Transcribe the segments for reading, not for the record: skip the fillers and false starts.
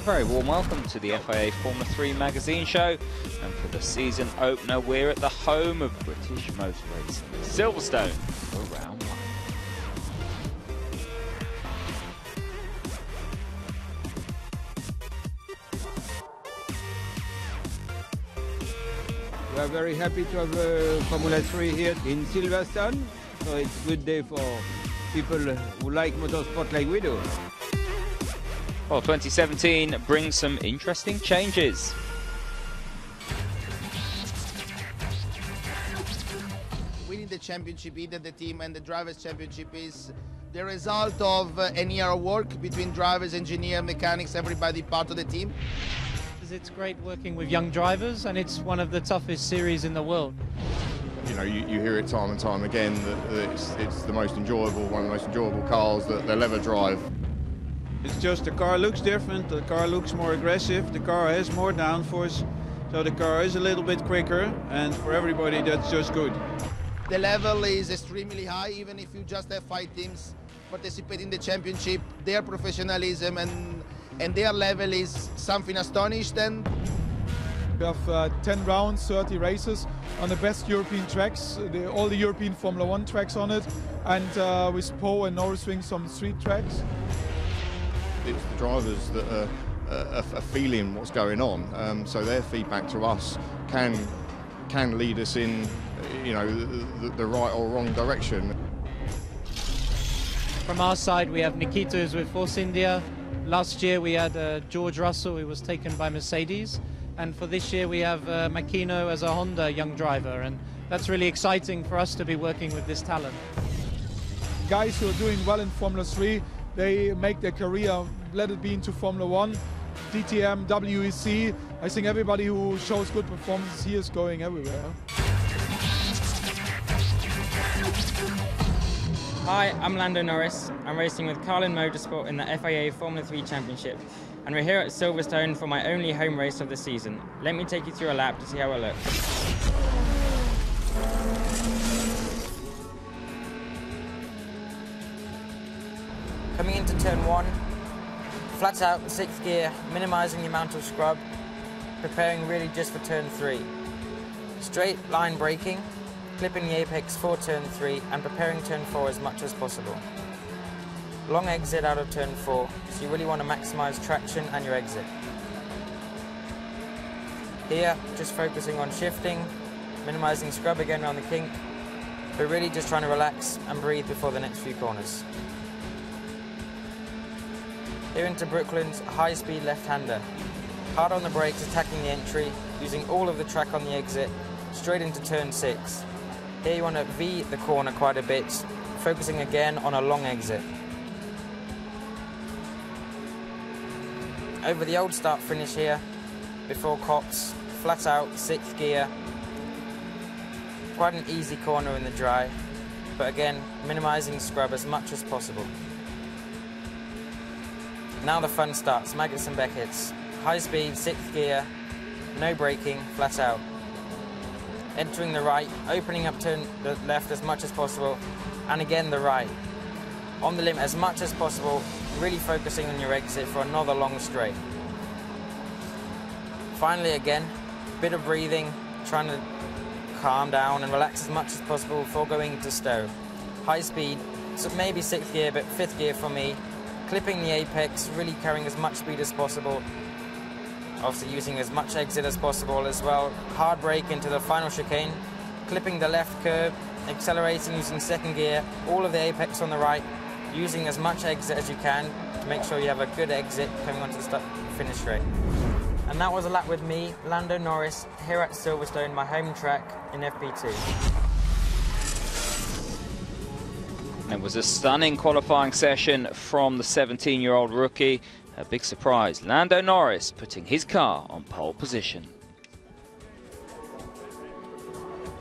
very warm welcome to the FIA Formula 3 magazine show, and for the season opener we're at the home of British motor racing, Silverstone, for round one. We are very happy to have Formula 3 here in Silverstone, so it's a good day for people who like motorsport like we do. Well, 2017 brings some interesting changes. Winning the championship, either the team and the drivers' championship, is the result of an year of work between drivers, engineers, mechanics, everybody part of the team. It's great working with young drivers, and it's one of the toughest series in the world. You know, you hear it time and time again that it's the most enjoyable, one of the most enjoyable cars that they'll ever drive. It's just the car looks different, the car looks more aggressive, the car has more downforce, so the car is a little bit quicker, and for everybody that's just good. The level is extremely high, even if you just have 5 teams participating in the championship. Their professionalism and their level is something astonishing. We have 10 rounds, 30 races on the best European tracks, all the European Formula 1 tracks on it, and with Po and Norriswing some street tracks. It's the drivers that are feeling what's going on, so their feedback to us can lead us in, you know, the right or wrong direction. From our side, we have Nikita, who's with Force India. Last year we had George Russell, who was taken by Mercedes, and for this year we have Makino as a Honda young driver, and that's really exciting for us to be working with this talent. Guys who are doing well in Formula 3, they make their career, let it be into Formula 1, DTM, WEC. I think everybody who shows good performances here is going everywhere. Hi, I'm Lando Norris. I'm racing with Carlin Motorsport in the FIA Formula 3 Championship, and we're here at Silverstone for my only home race of the season. Let me take you through a lap to see how it looks. Coming into turn 1, flat out, 6th gear, minimising the amount of scrub, preparing really just for turn 3. Straight line braking, clipping the apex for turn 3 and preparing turn 4 as much as possible. Long exit out of turn 4, so you really want to maximise traction and your exit. Here, just focusing on shifting, minimising scrub again around the kink, but really just trying to relax and breathe before the next few corners. Here into Brooklands, high-speed left-hander. Hard on the brakes, attacking the entry, using all of the track on the exit, straight into turn 6. Here you want to V the corner quite a bit, focusing again on a long exit. Over the old start finish here, before Cox, flat out, 6th gear. Quite an easy corner in the dry, but again, minimising scrub as much as possible. Now the fun starts, Magnussen Beckett's. High speed, 6th gear, no braking, flat out. Entering the right, opening up turn the left as much as possible, and again the right. On the limit as much as possible, really focusing on your exit for another long straight. Finally again, bit of breathing, trying to calm down and relax as much as possible before going into stow. High speed, so maybe 6th gear, but 5th gear for me. Clipping the apex, really carrying as much speed as possible. Obviously using as much exit as possible as well. Hard brake into the final chicane. Clipping the left curb, accelerating using 2nd gear. All of the apex on the right. Using as much exit as you can to make sure you have a good exit coming onto the finish straight. And that was a lap with me, Lando Norris, here at Silverstone, my home track in FP2. It was a stunning qualifying session from the 17-year-old rookie. A big surprise, Lando Norris putting his car on pole position.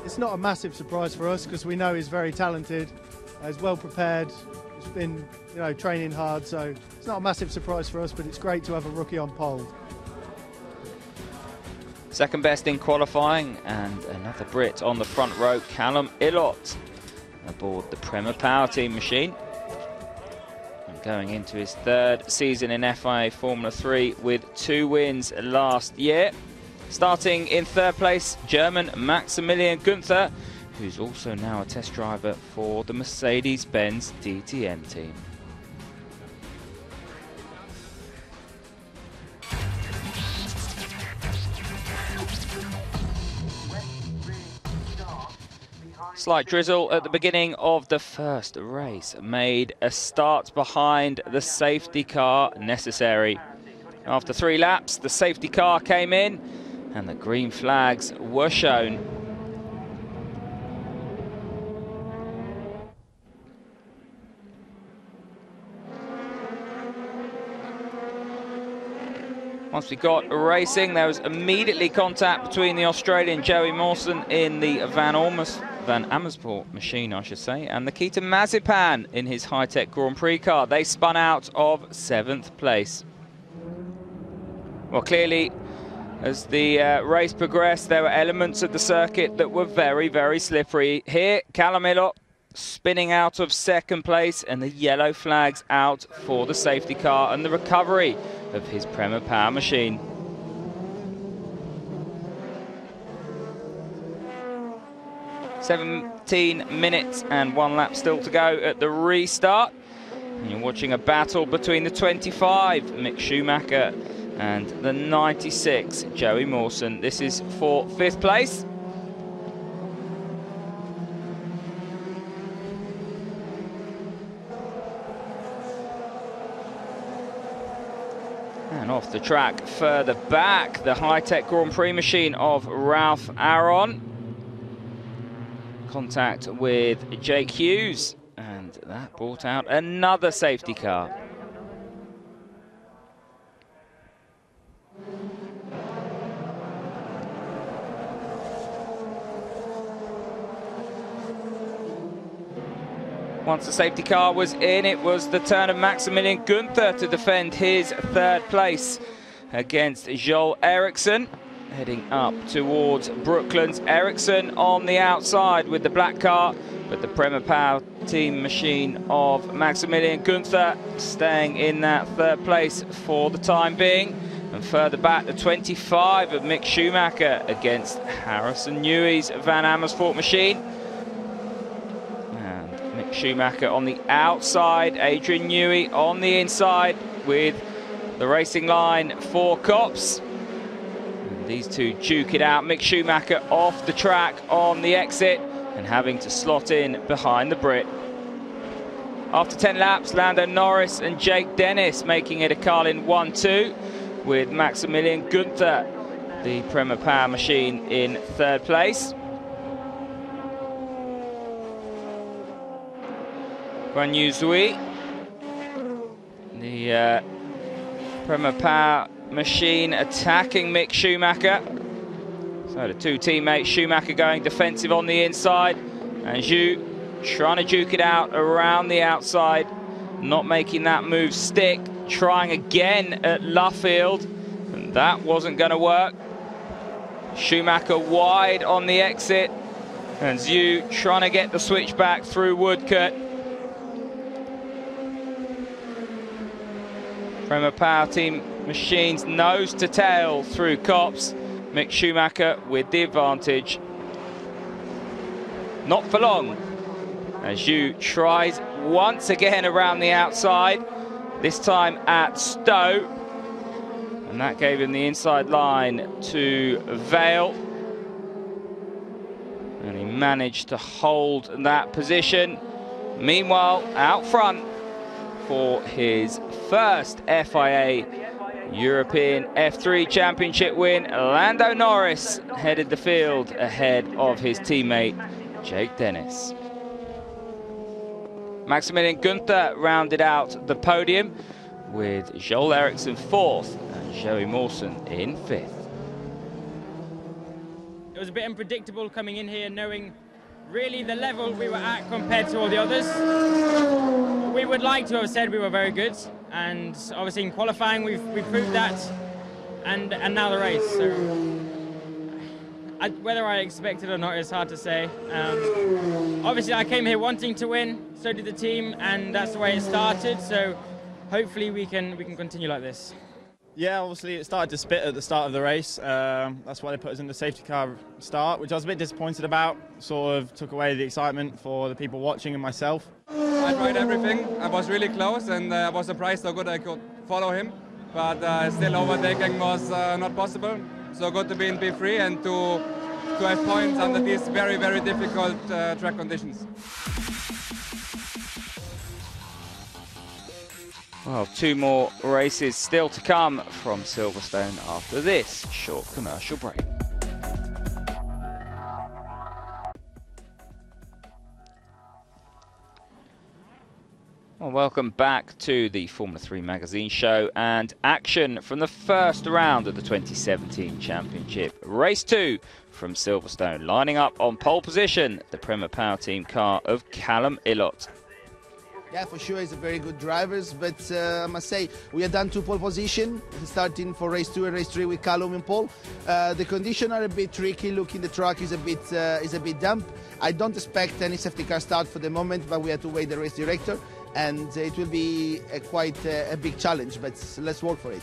It's not a massive surprise for us because we know he's very talented, he's well prepared, he's been training hard, so it's not a massive surprise for us, but it's great to have a rookie on pole. Second best in qualifying, and another Brit on the front row, Callum Ilott, aboard the Prema Power Team machine. And going into his 3rd season in FIA Formula 3 with 2 wins last year. Starting in 3rd place, German Maximilian Günther, who's also now a test driver for the Mercedes-Benz DTM team. Slight drizzle at the beginning of the first race made a start behind the safety car necessary. After 3 laps, the safety car came in and the green flags were shown. Once we got racing, there was immediately contact between the Australian Joey Mawson in the Van Amersfoort machine, I should say, and Nikita Mazepan in his high-tech Grand Prix car. They spun out of 7th place. Well, clearly, as the race progressed, there were elements of the circuit that were very, very slippery. Here, Callum Ilott spinning out of 2nd place, and the yellow flags out for the safety car and the recovery of his Prema Power machine. "17 minutes and 1 lap still to go at the restart. And you're watching a battle between the 25, Mick Schumacher, and the 96, Joey Mawson. This is for 5th place. And off the track further back, the high-tech Grand Prix machine of Ralph Aron. Contact with Jake Hughes, and that brought out another safety car. Once the safety car was in, it was the turn of Maximilian Günther to defend his 3rd place against Joel Eriksson. Heading up towards Brooklands. Eriksson on the outside with the black car, but the Prema Power team machine of Maximilian Günther staying in that 3rd place for the time being. And further back, the 25 of Mick Schumacher against Harrison Newey's Van Amersfoort machine. Schumacher on the outside, Adrian Newey on the inside with the racing line for Copse. And these two duke it out. Mick Schumacher off the track on the exit and having to slot in behind the Brit. After 10 laps, Lando Norris and Jake Dennis making it a Carlin 1-2 with Maximilian Günther, the Prema Power machine, in 3rd place. Guan Yu Zui, the Prema Power machine, attacking Mick Schumacher. So the 2 teammates, Schumacher going defensive on the inside, and Zhu trying to duke it out around the outside, not making that move stick, trying again at Luffield, and that wasn't going to work. Schumacher wide on the exit, and Zhu trying to get the switch back through Woodcote. Prema Power team machines nose to tail through Copse. Mick Schumacher with the advantage. Not for long, as Zhu tries once again around the outside, this time at Stowe. And that gave him the inside line to Vale. And he managed to hold that position. Meanwhile, out front for his first FIA European F3 Championship win, Lando Norris headed the field ahead of his teammate Jake Dennis. Maximilian Günther rounded out the podium with Joel Eriksson 4th and Joey Mawson in 5th. It was a bit unpredictable coming in here, knowing really the level we were at compared to all the others. We would like to have said we were very good, and obviously in qualifying we've proved that, and now the race. So whether I expected or not is hard to say. Obviously I came here wanting to win, so did the team, and that's the way it started. So hopefully we can continue like this. Yeah, obviously it started to spit at the start of the race. That's why they put us in the safety car start, which I was a bit disappointed about. Sort of took away the excitement for the people watching and myself. I tried everything. I was really close, and I was surprised how good I could follow him. But still overtaking was not possible. So good to be in P3 and to have points under these very, very difficult track conditions. Well, 2 more races still to come from Silverstone after this short commercial break. Well, welcome back to the Formula 3 magazine show and action from the first round of the 2017 championship. Race 2 from Silverstone, lining up on pole position, the Prema Power Team car of Callum Ilott. Yeah, for sure, he's a very good driver, but I must say, we have done 2 pole position, starting for race 2 and race 3 with Callum in pole. The conditions are a bit tricky, looking the track is a bit damp. I don't expect any safety car start for the moment, but we have to wait the race director, and it will be quite a big challenge, but let's work for it.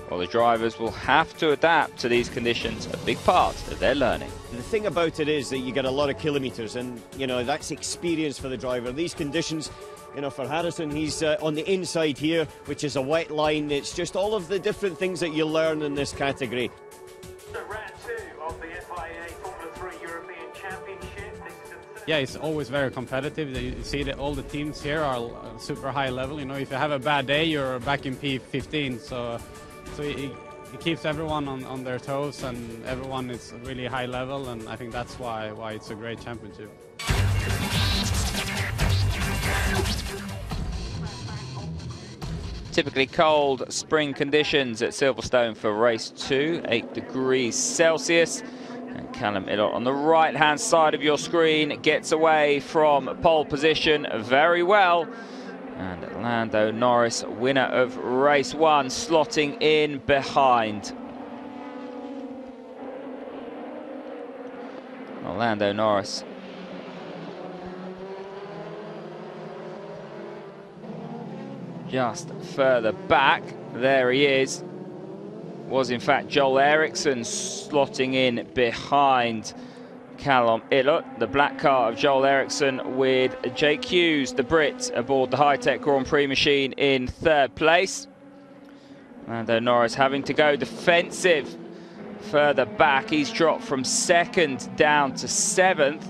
Well, the drivers will have to adapt to these conditions, a big part of their learning. The thing about it is that you get a lot of kilometres, and you know that's experience for the driver. These conditions, you know, for Harrison, he's on the inside here, which is a wet line. It's just all of the different things that you learn in this category. So round 2 of the FIA Formula 3 European Championship. Yeah, it's always very competitive. You see that all the teams here are super high level. You know, if you have a bad day, you're back in P15. So it keeps everyone on their toes, and everyone is really high level, and I think that's why it's a great championship. Typically cold spring conditions at Silverstone for race 2, 8 degrees Celsius. And Callum Ilott on the right-hand side of your screen gets away from pole position very well. And Lando Norris, winner of race 1, slotting in behind. Well, Lando Norris just further back. There he is. Was in fact Joel Eriksson slotting in behind Callum Ilott. The black car of Joel Eriksson with Jake Hughes, the Brit, aboard the high-tech Grand Prix machine in 3rd place. Lando Norris having to go defensive further back. He's dropped from 2nd down to 7th.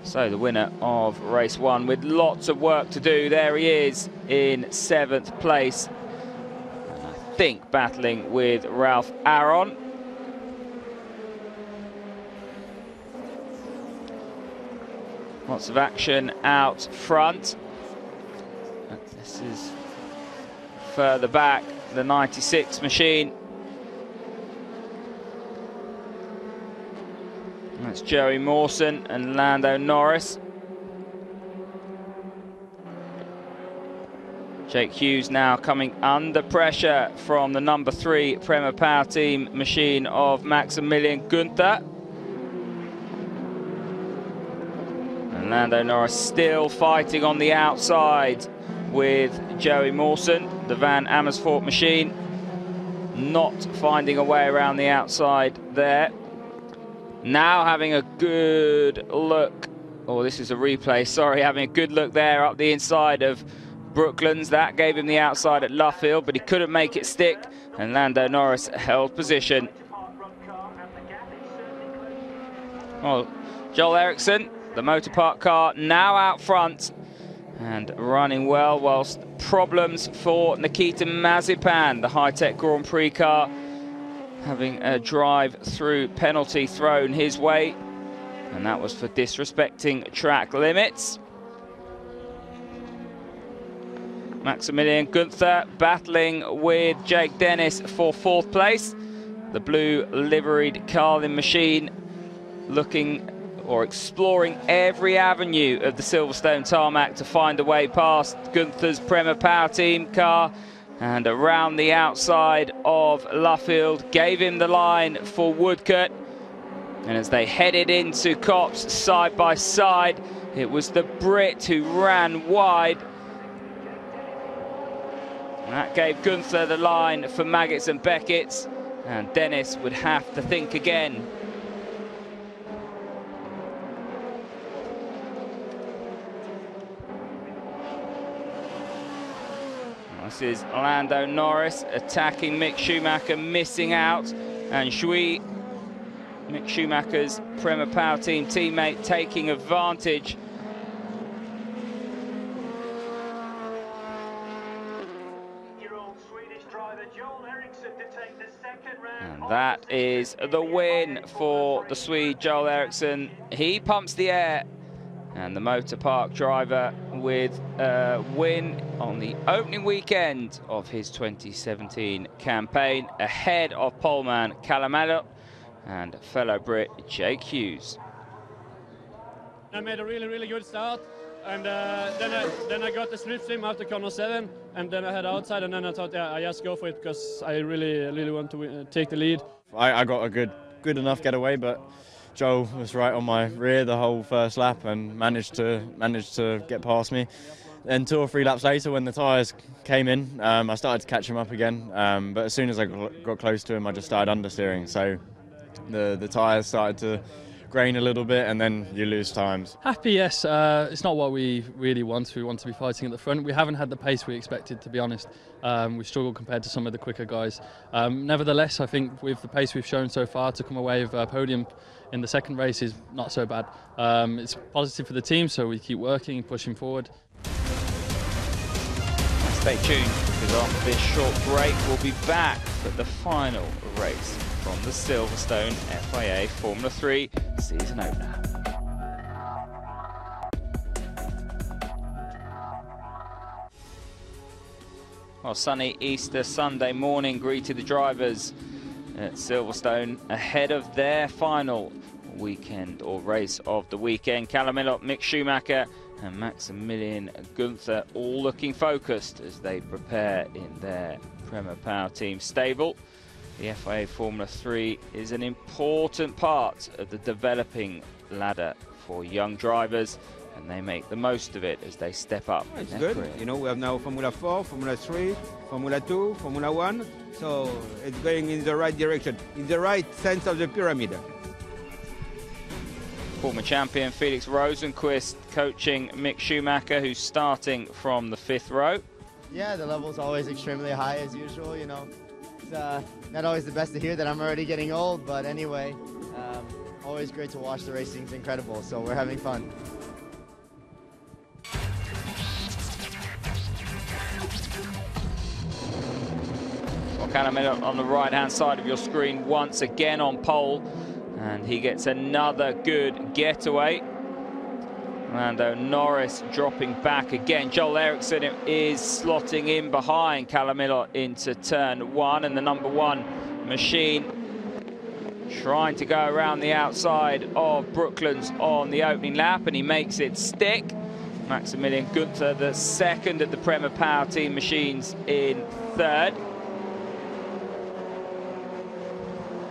So the winner of race 1 with lots of work to do. There he is in 7th place. And I think battling with Ralph Aron. Lots of action out front. This is further back, the 96 machine. That's Joey Mawson and Lando Norris. Jake Hughes now coming under pressure from the number 3 Prema Power Team machine of Maximilian Günther. And Lando Norris still fighting on the outside with Joey Mawson, the Van Amersfoort machine. Not finding a way around the outside there. Now having a good look, oh, this is a replay, sorry, having a good look there up the inside of Brooklands. That gave him the outside at Luffield, but he couldn't make it stick, and Lando Norris held position. Well, Joel Eriksson, the Motor Park car, now out front and running well, whilst problems for Nikita Mazepan, the high-tech Grand Prix car, having a drive-through penalty thrown his way, and that was for disrespecting track limits. Maximilian Günther battling with Jake Dennis for 4th place. The blue liveried Carlin machine looking or exploring every avenue of the Silverstone tarmac to find a way past Günther's Prema Power Team car, and around the outside of Luffield, gave him the line for Woodcote. And as they headed into Copse side by side, it was the Brit who ran wide. And that gave Gunther the line for Maggots and Beckett's, and Dennis would have to think again. This is Lando Norris attacking Mick Schumacher, missing out, and Shui, Mick Schumacher's Prema Power Team teammate, taking advantage. And that is the win for the Swede Joel Eriksson. He pumps the air, and the Motor Park driver with a win on the opening weekend of his 2017 campaign, ahead of poleman Callum Elliott and fellow Brit Jake Hughes. I made a really good start, and then I got the slipstream after corner 7, and then I had outside, and then I thought, yeah, I just go for it because I really want to take the lead. I got a good enough getaway, but Joe was right on my rear the whole first lap and managed to get past me. Then 2 or 3 laps later, when the tyres came in, I started to catch him up again. But as soon as I got close to him, I just started understeering. So the tyres started to grain a little bit, and then you lose times. Happy, yes. It's not what we really want. We want to be fighting at the front. We haven't had the pace we expected, to be honest. We've struggled compared to some of the quicker guys. Nevertheless, I think with the pace we've shown so far, to come away with a podium in the second race is not so bad. It's positive for the team, so we keep working and pushing forward. Stay tuned, because after this short break, we'll be back for the final race from the Silverstone FIA Formula 3 season opener. Well, sunny Easter Sunday morning greeted the drivers at Silverstone ahead of their final weekend or race of the weekend. Callum Elliott, Mick Schumacher and Maximilian Gunther all looking focused as they prepare in their Prema Power Team stable. The FIA Formula 3 is an important part of the developing ladder for young drivers, and they make the most of it as they step up. It's good. Career. You know, we have now Formula 4, Formula 3, Formula 2, Formula 1, so it's going in the right direction, in the right sense of the pyramid. Former champion Felix Rosenqvist coaching Mick Schumacher, who's starting from the 5th row. Yeah, the level's always extremely high as usual, you know. It's not always the best to hear that I'm already getting old, but anyway, always great to watch. The racing's incredible, so we're having fun. Well, Callum Elliott on the right-hand side of your screen once again on pole, and he gets another good getaway. Lando Norris dropping back again. Joel Eriksson is slotting in behind Callum Elliott into turn 1, and the number 1 machine trying to go around the outside of Brooklands on the opening lap, and he makes it stick. Maximilian Gunther, the second of the Prema Power Team machines, in 3rd.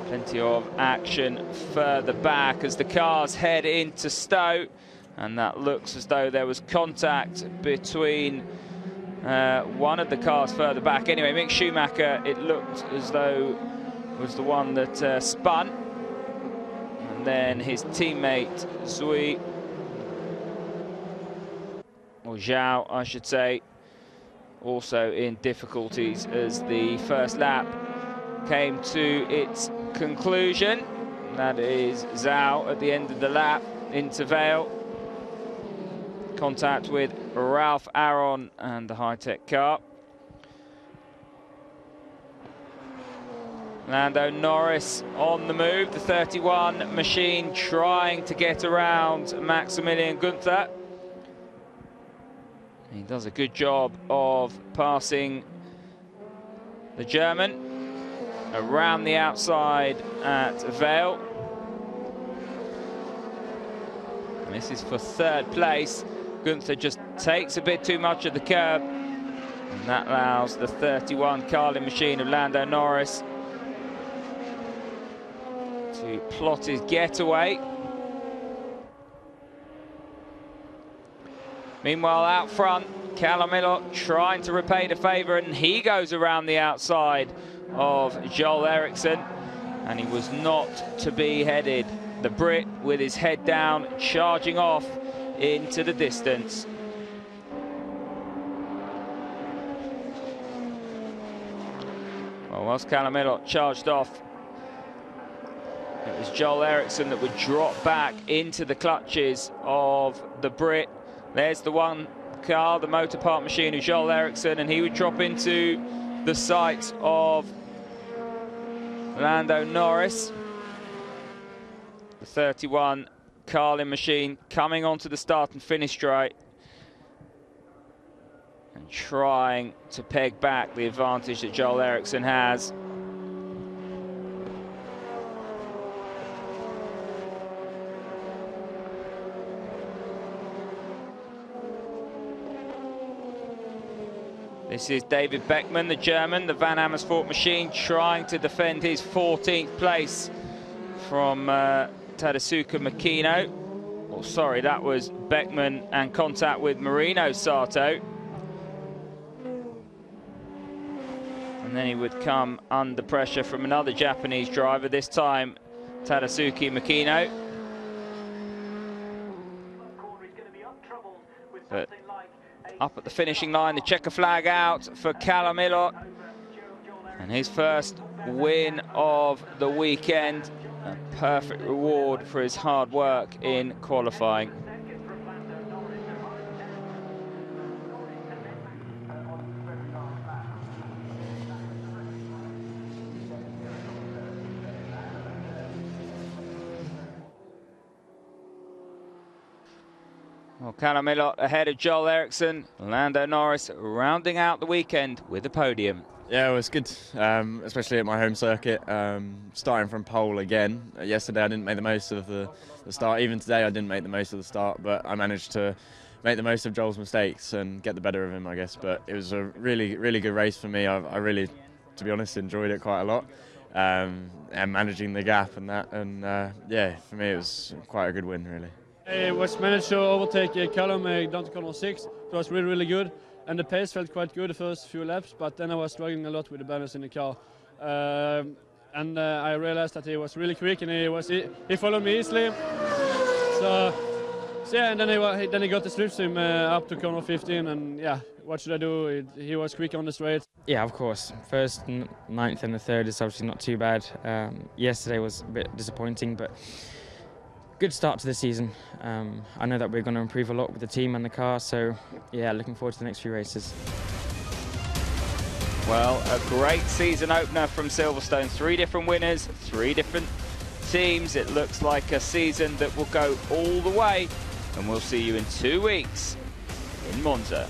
Plenty of action further back as the cars head into Stowe. And that looks as though there was contact between one of the cars further back. Anyway, Mick Schumacher, it looked as though was the one that spun. And then his teammate, Zui, or Zhao, I should say, also in difficulties as the first lap came to its conclusion. That is Zhao at the end of the lap into Vale. Contact with Ralph Aron and the high-tech car. Lando Norris on the move, the 31 machine trying to get around Maximilian Gunther. He does a good job of passing the German around the outside at Vale. And this is for 3rd place. Gunther just takes a bit too much of the curb, and that allows the 31 Carlin machine of Lando Norris to plot his getaway. Meanwhile, out front, Callum Millot trying to repay the favour, and he goes around the outside of Joel Eriksson, and he was not to be headed. The Brit with his head down, charging off into the distance. Well, whilst Callum Millot charged off, it was Joel Eriksson that would drop back into the clutches of the Brit. There's the one car, the motor part machine of Joel Eriksson, and he would drop into the sights of Lando Norris. The 31 Carlin machine coming onto the start and finish straight and trying to peg back the advantage that Joel Eriksson has. This is David Beckman, the German, the Van Amersfoort machine, trying to defend his 14th place from Tadasuke Makino. Oh, sorry, that was Beckman and contact with Marino Sato. And then he would come under pressure from another Japanese driver, this time Tadasuke Makino. But up at the finishing line, the checker flag out for Callum Millot. And his first win of the weekend. A perfect reward for his hard work in qualifying. Well, Callum Millot ahead of Joel Eriksson. Lando Norris rounding out the weekend with a podium. Yeah, it was good, especially at my home circuit. Starting from pole again. Yesterday I didn't make the most of the start. Even today I didn't make the most of the start, but I managed to make the most of Joel's mistakes and get the better of him, I guess. But it was a really, really good race for me. I really, to be honest, enjoyed it quite a lot. And managing the gap and that. And yeah, for me it was quite a good win, really. I was managed to overtake Callum down to corner 6. It was really, really good. And the pace felt quite good the first few laps, but then I was struggling a lot with the balance in the car. I realized that he was really quick and he followed me easily. So yeah, and then he got the slipstream up to corner 15, and yeah, what should I do? He was quick on the straight. Yeah, of course. First, 9th and the 3rd is obviously not too bad. Yesterday was a bit disappointing, but good start to the season. I know that we're going to improve a lot with the team and the car, so yeah, looking forward to the next few races. Well, a great season opener from Silverstone. 3 different winners, 3 different teams. It looks like a season that will go all the way, and we'll see you in 2 weeks in Monza.